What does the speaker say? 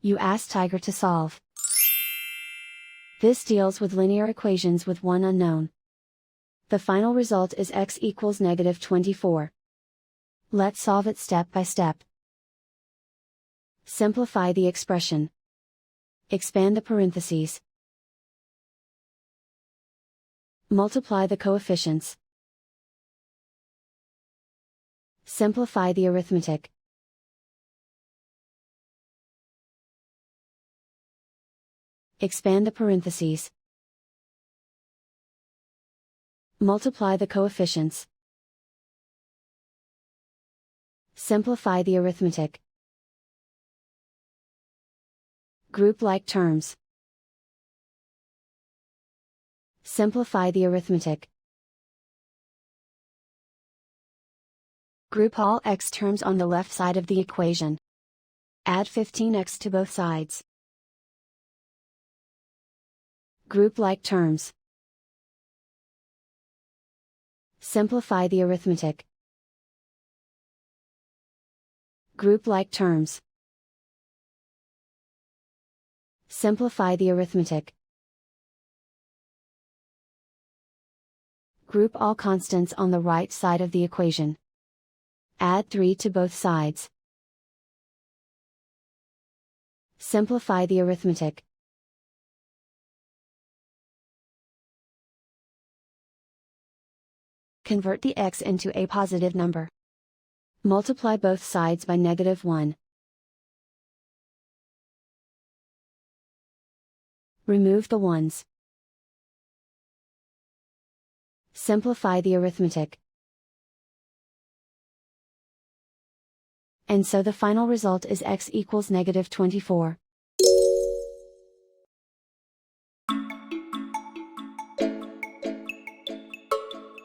You ask Tiger to solve. This deals with linear equations with one unknown. The final result is x equals -24. Let's solve it step by step. Simplify the expression. Expand the parentheses. Multiply the coefficients. Simplify the arithmetic. Expand the parentheses. Multiply the coefficients. Simplify the arithmetic. Group like terms. Simplify the arithmetic. Group all x terms on the left side of the equation. Add 15x to both sides. Group like terms. Simplify the arithmetic. Group like terms. Simplify the arithmetic. Group all constants on the right side of the equation. Add 3 to both sides. Simplify the arithmetic. Convert the x into a positive number. Multiply both sides by -1. Remove the ones. Simplify the arithmetic. And so the final result is x equals -24.